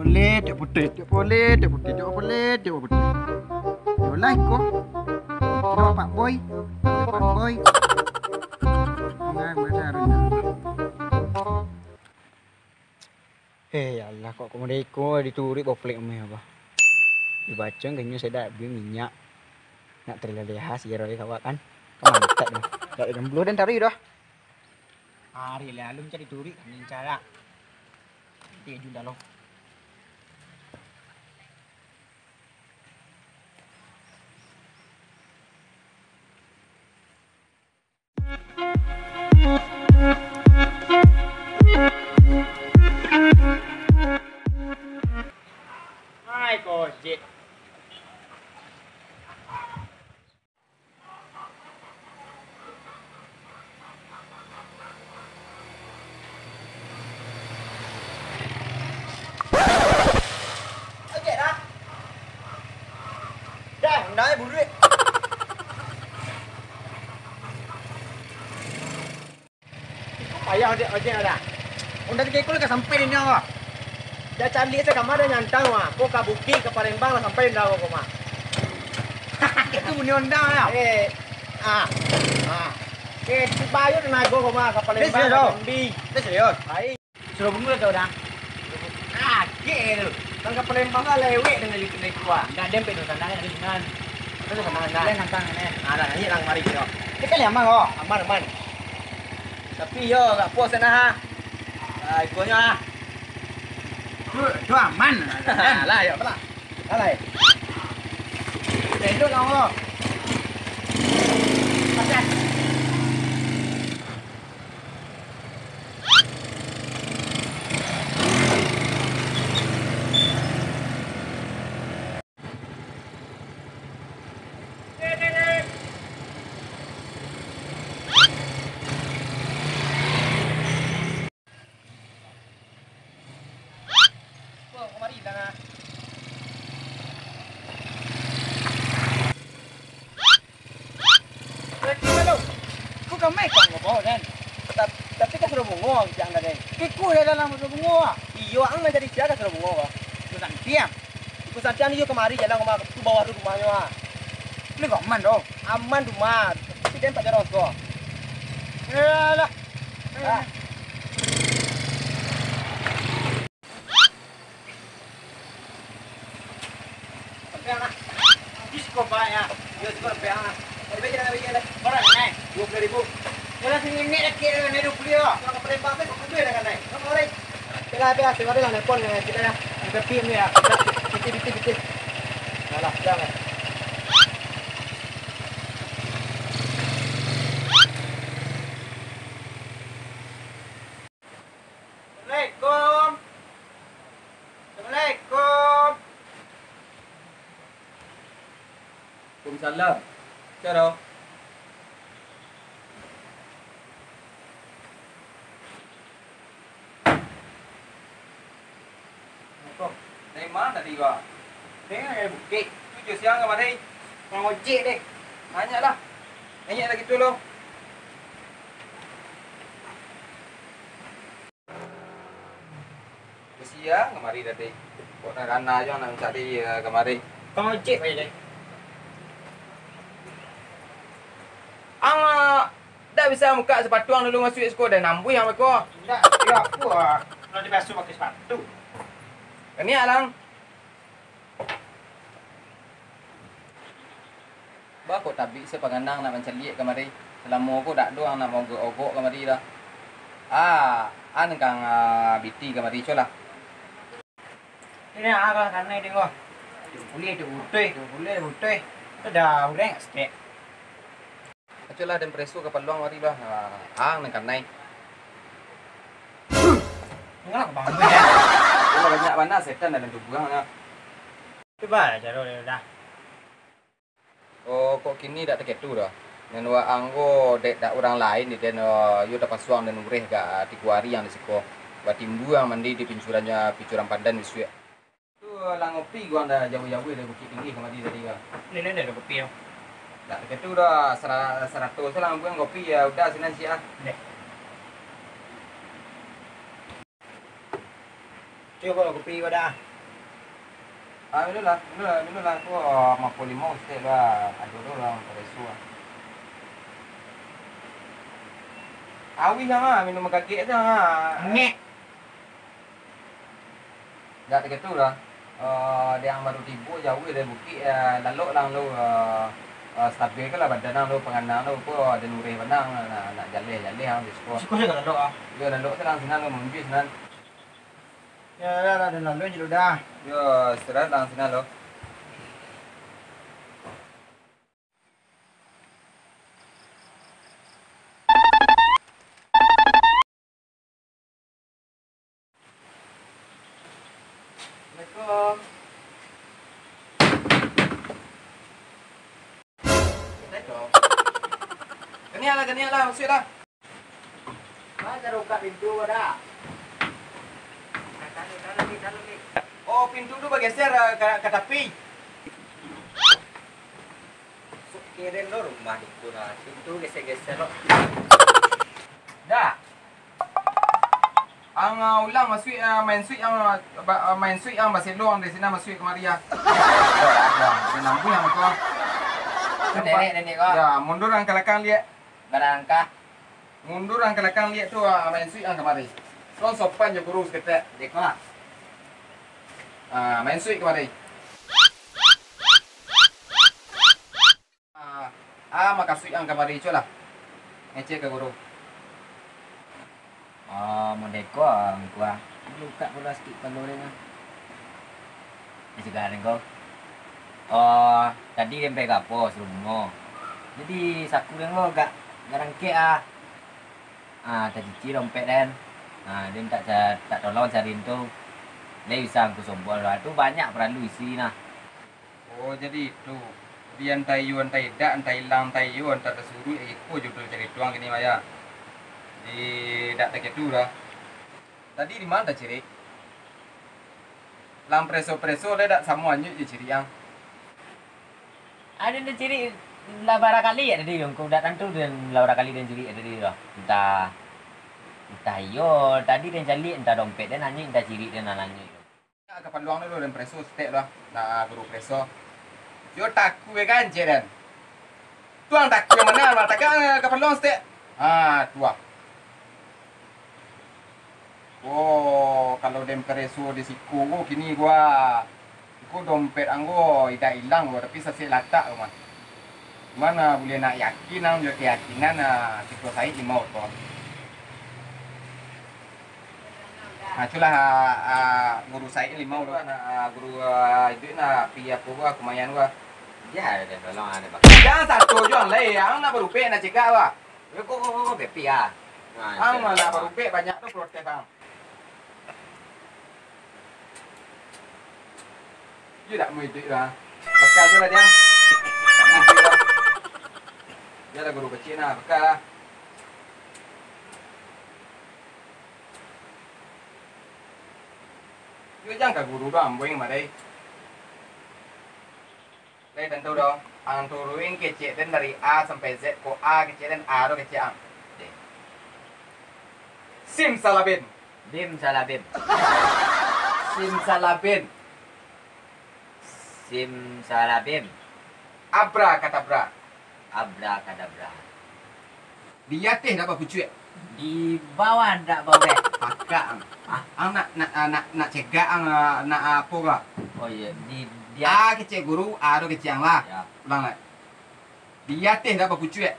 boleh, tak putih, tak boleh, tak putih, tak boleh, tak putih. Yolah kok. Kena Pak Boy. Pak Boy. Ngai masa runda. Allah kok komodeko dituri boplek me apa. Dibaca ganyo saya dak beli minyak. Nak terleleha si Roy kawak kan. Kemantat dah. Dak 60 dan tari dah. Hari lalu mencari turi kan cara. Dia juga loh. Hai Gojek. Gojek dah. Dah, dah buru duit. Payah ojek dah. Unda kekul ke sampai di nyawa. Dah cari saya kamar dah nyantang wah. Kau ka bukti ke Palembang lah sampai dah kau mah. Itu bunyi unda lah. Bayu na go mah ke Palembang. Itu serius. Baik. Suruh bunyi dah dah. Gitu. Kan ke Palembang lah lewek dengan lihat keluar. Dah dempet tu tandanya di dengan. Itu sama dah. Lain nantang ni. Ada ni lang mari yo. Ini kan aman kok. Aman. Tapi yo gak puas sana ha. Ikonnya ah. Itu aman. Lah ya, pala. Lah. Tenduk kau. Pasal. Tapi kan sudah bungo jangan ada. Kiku dia dalam sudah bungo. Iyo ang jadi siaga sudah bungo. Kusan tiam. Kusan tiam iyo kemari jalan ke bawah rumahnya. Ini kok aman dong. Aman rumah. Tapi dia tak jalan kok. Yalah. Peang. Disko banyak. Yo disko peang. Bagi. Orang naik 20.000. Kalau sini ni lagi ni 20 ah. Kalau Palembang tu kau dah kan naik. Kau boleh. Biasa tengok dia nak pon kita dah. Kita pim ni ah. Biti. Alah, jangan. Assalamualaikum. Waalaikumsalam. Cara. Dari mana tadi kau? Tengok ada bukit. Tujuh siang ke mana? Orang ojek deh. Tanya lah. Tanya lagi tu lo. Siang kemari tadi. Kau nak rana aja nak cari kemari. Orang ojek aja deh. Dah bisa muka sepatuang dulu masuk sekolah dah nambui yang mereka. Tak, ya aku ah. Kalau dibasuh pakai sepatu. Ini alang. Ba kok tabi sepanganang nak mencari kemari. Selama aku dak doang nak mau ogok kemari dah. An kang biti kemari colah. Ini agak kan ni tengok. Boleh betul. Tu dah orang sikit. Colah dan preso ke peluang mari bah. Ang nang kanai. Enggak bang. Kalau banyak mana setan dalam tubuh hang. Coba cara dia dah. Oh, kok kini dak terketu dah. Dengan wa anggo dek dak orang lain di den yo dapat suang dan ureh ga dikuari yang disiko. Wa timbu yang mandi di pincurannya picuran pandan bisu ya. Tu lang ngopi gua anda jauh-jauh dari Bukit Tinggi kemari tadi ga. Ini ada kopi yo. Dak terketu dah 100 lang buang kopi ya udah sinan sia. Deh. Coba kopi gua dah. Minum lah. Ko mapolimo ste lah. Adoro lah peresua. Awi lah minum kaki aja. Ngek. Dah gitu lah. Dia yang baru tibu jauh dari bukit lalu lang lu stabil ke lah badan lu penganang lu ko ada nuri benang nak jalan hang disko. Suko saya kalau doa. Yo lalu terang sinan lu mungkin sinan. Ya dah ada lalu jadi udah. Yo istirahat lang sinan lu. Assalamualaikum. Kenian lah, masuk dah. Mana buka pintu ada? Oh, pintu tu bergeser ke tepi. Kirim lo rumah itu lah. Pintu geser-geser lo. Dah. Ang ulang masuk main suit yang masih luang di sini masuk kemari ya. Dah, nampu yang kau. Nenek kau. Ya, mundur ang kelakang lihat. Barangkah. Mundur ang kelakang lihat tu main suit yang kemari. So sopan je guru seketek. Dek lah. Main suit kemari. Maka suit yang kemari culah. Ngecek ke guru. Oh, modeko gua. Luka pula sikit perlu ni. Juga ada kau. Oh, tadi dia sampai gapo serumah. Jadi saku dia kau gak garangke ah. Tadi cici dompet dan. Dia tak tolong cariin tu. Dia bisa aku sombol lah. Tu banyak perlu isi nah. Oh, jadi itu. Dia antai yu, antai dak, antai lang, antai yu, antai tersuruh ikut judul cari tuang gini Maya. Di dak tak itu dah. Tadi di mana ciri? Lang preso le dak semuanya je ciri yang. Ada dia ciri lah barangkali ada dia yang kau datang tu dan lah barangkali dia ciri ada dia lah. Entah yo tadi dia cari entah dompet dia nanya entah ciri dia nanya. Ya keperluan dulu dan preso stek lah. Nah guru preso. Yo takku kan ceren. Tuang takku yang mana? Mata kan keperluan stek. Tuang. Oh, kalau dem preso di siku kini gua dompet anggo ida hilang gua tapi sasi latak mah. Mana boleh nak yakin ang jo keyakinan siku saya di mau to. Itulah guru saya 5 tu guru itu pi apa gua kumayan gua. Ya ada tolong ada pak. Jangan satu juang leh, ang nak berupe nak cekak gua. Kok bepi ah. Ang nak berupe banyak tu protes ang. Dia tak mau itu lah. Bekal tu lah dia. Dia lah guru kecil lah, bekal lah. Dia jangan ke guru doang, boing madai. Đây tentu dong. Ang turuin kecil dan dari A sampai Z, ko A kecil dan A do kecil ang. Simsalabim. Simsalabim. Simsalabim. Simsalabim. Abrakadabra. Abrakadabra. Di atas dah apa pucuk? Di bawah ndak bawah. Pakak ang. Ang nak cegak ang nak apa gak? Oh iya, di A kecil guru, A do kecil ang lah. ya. Ulang lah. Di atas dah apa pucuk?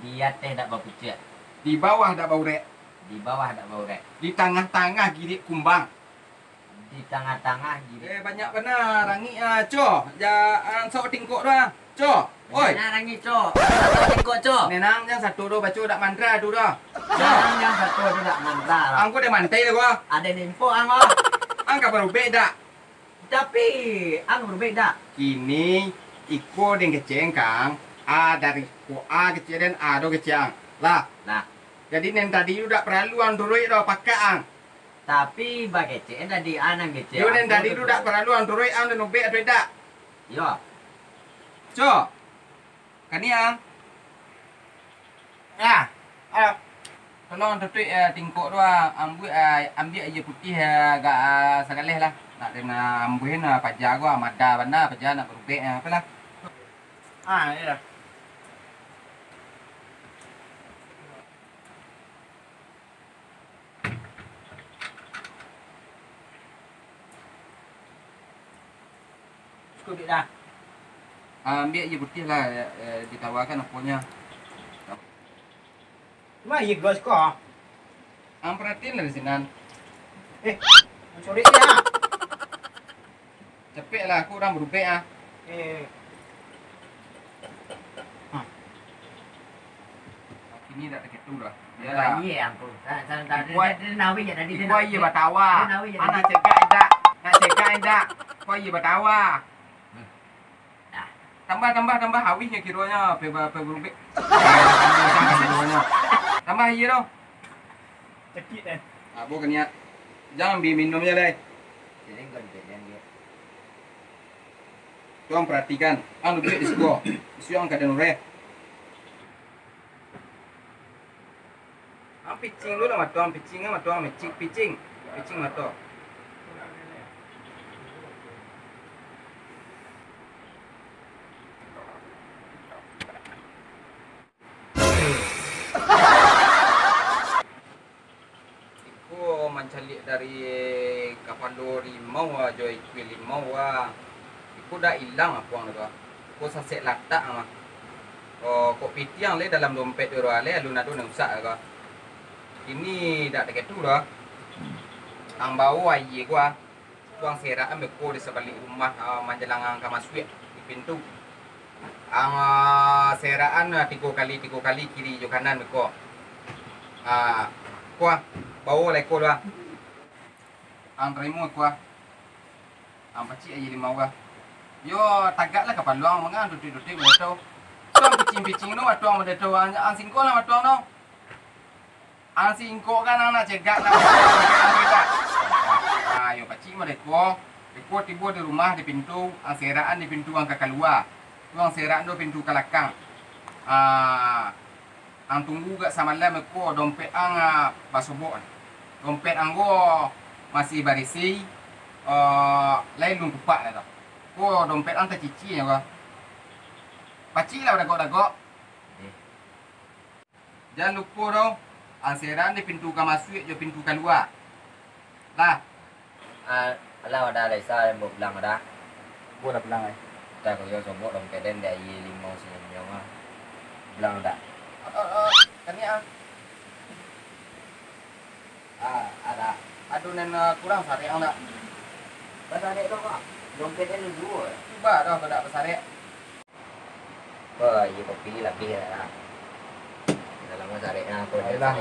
Di atas ndak bawah pucuk. Di bawah dah bau rek. Di bawah ndak bawah rek. Di tengah-tengah giri kumbang. Di tengah-tengah gitu. Banyak benar rangi co. Ja ang sok tingkok dah. Co. Oi. Nah, rangi co. Ikut co. Nenang yang satu do baca dak mantra tu dah. Jangan yang satu tu tak mantra lah. Ang ko de mantai dah gua. Ada info ang Ang ka baru beda. Tapi ang berbeda. Kini iko dengan keceng kang. A dari ko A kecil dan A do kecil. Lah. Nah, Jadi nen tadi udah perlu android dah pakai ang. tapi bagi cek tadi anang gitu. Yo nen tadi udah perlu android ang dan obe ada dak. Yo. Co. Kani ang. Ya. Tolong tutup tingkok tu ambil aja putih agak segaleh lah. Nak dena ambuhin pajar gua Mazda bana pajar nak berubek apa lah. Ah, ini dah. Cukup dah. Ambil je putih lah ditawarkan apunya. Cuma iya gas kok. Perhatiin lah di sini. Sorry ya. Cepet lah aku orang berubek ah. Ini dah terketu dah. Dạ iya aku. Nawi ya tadi. Kau iya batawa. Anak cegak enggak. Nak cegak enggak. Kau iya batawa. Tambah hawihnya kiranya berubek. Tambah iya dong. Cekik dah. Bukan niat. Jangan minumnya leh. Jadi enggak dipedang dia. Tuang perhatikan. Anu duit di sekolah. Siang kadang nore. Pitching dulu sama tuang pitching sama tuang pitching sama tuang. Iku mencalik dari kapal rimau aja iku limau iku dah hilang apa ang tu. Iku sasek latak mah. Oh, kok pitiang le dalam dompet dulu ale alun adu nak usak ka. Ini dah dekat tu dah. Ang bau aye gua. Tuang serak ambil ko di sebalik rumah Manjalangang Kamaswit di pintu. Ang seraan 3 kali kiri jo kanan ko. Kuah bau lai ko dah. Ang terima kuah. Ang pacik aje 5 gua. Yo tagaklah kapal luang mangan duduk-duduk betul. Tuang picing-picing no tuang betul ang singko lah tuang no. Ang singko kan anak cegat lah. Yo pacik mah deko. Deko tiba di rumah di pintu, ang seraan di pintu ang keluar. Tuang seraan do pintu kelakang. Ang tunggu gak samalam ko dompet ang basobok. Dompet anggo masih barisi. Lain lung tupak dah. Ko dompet ang tercici ya ko. Pacik lah dagok-dagok. Jangan lupa dong. Ang seraan di pintu kamasuk jo pintu keluar. Lah. Alah ada lesa yang belang ada. Gua dah pelang ai. Tak kau yang sobok dong keden dia limau sini yang belang ada. Kan ya. Ada. Aduh nen kurang sare ang nak. Pasal dia tu kok. Dompetnya lu dua. Coba dah kalau tak besar. Wah, iya kopi lebih lah. Dalam masa rekna aku Lah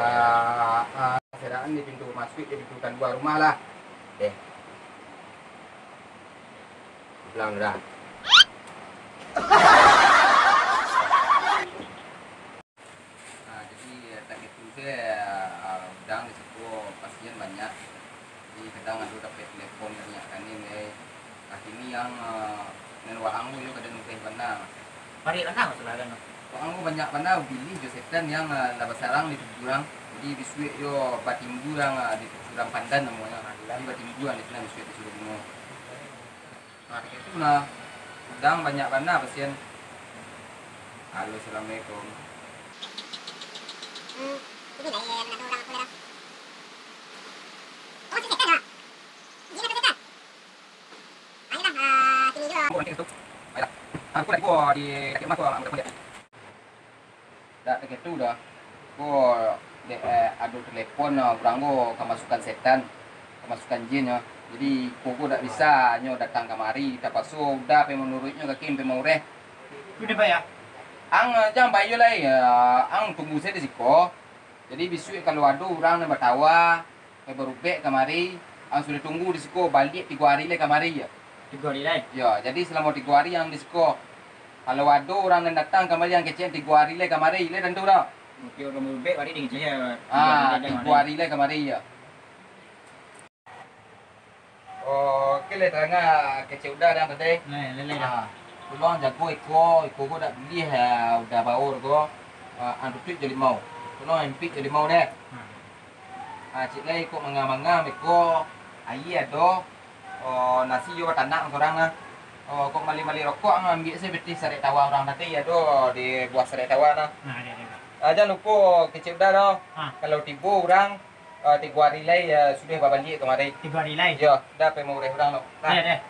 seraan di pintu masuk di pintu keluar rumah lah. deh. Belang dah. Jadi tak itu saya udang di situ pasien banyak. Jadi kadang ada dapat telepon banyak kan ini. Ini yang nenwa anggu yo kadang nukeh benar. Mari mana masalah kan? Anggu banyak benar pilih jo setan yang labas sarang di kurang. Jadi bisuit yo batimbu yang di kurang pandan namanya. Jadi batimbu yang di sana bisuit di suruh. Itu nah udang banyak benar pasien. Halo, assalamualaikum. Ini dah yang nak orang aku dah. Oh, si setan ah. Dia nak setan. Ayolah, sini juga. Aku lagi di kaki aku ambil kulit. Dah begitu dah. Ko ada telepon orang go kemasukan setan, kemasukan jin ya. Jadi koko tak bisa nyo datang kemari, tak pasu dah pe menurutnya ke kim pe mau reh. Tu dia bayar. Ang jangan bayu lah ya, ang tunggu saya di siko. Jadi besok kalau ada orang yang bertawa, berubek kemari, ang sudah tunggu di siko balik 3 hari le kemari ya. 3 hari lain. Ya, jadi selama 3 hari yang di siko. Kalau ada orang yang datang kemari yang kecil 3 hari le kemari le tentu dah. Okey, orang berubek hari ni saya. 3 hari le kemari ya. Oh, le tengah kecil udah yang tadi. Lain dah. Tolong jago iko ko dah beli udah baur ko. Anu tu jadi mau. Tolong empik jadi mau deh. Cik lai ko manga-manga iko. Ai ado. nasi yo tanah orang nah. Kok mali-mali rokok ngambil saya beti sare tawa orang nanti ya do di buah sare tawa nah. Nah, dia. Jangan lupa kecil dah doh. Ah. Kalau tiba orang 3 hari lagi sudah babalik kemarin. 3 hari lain. Ya, dah pe mau orang lo. Deh.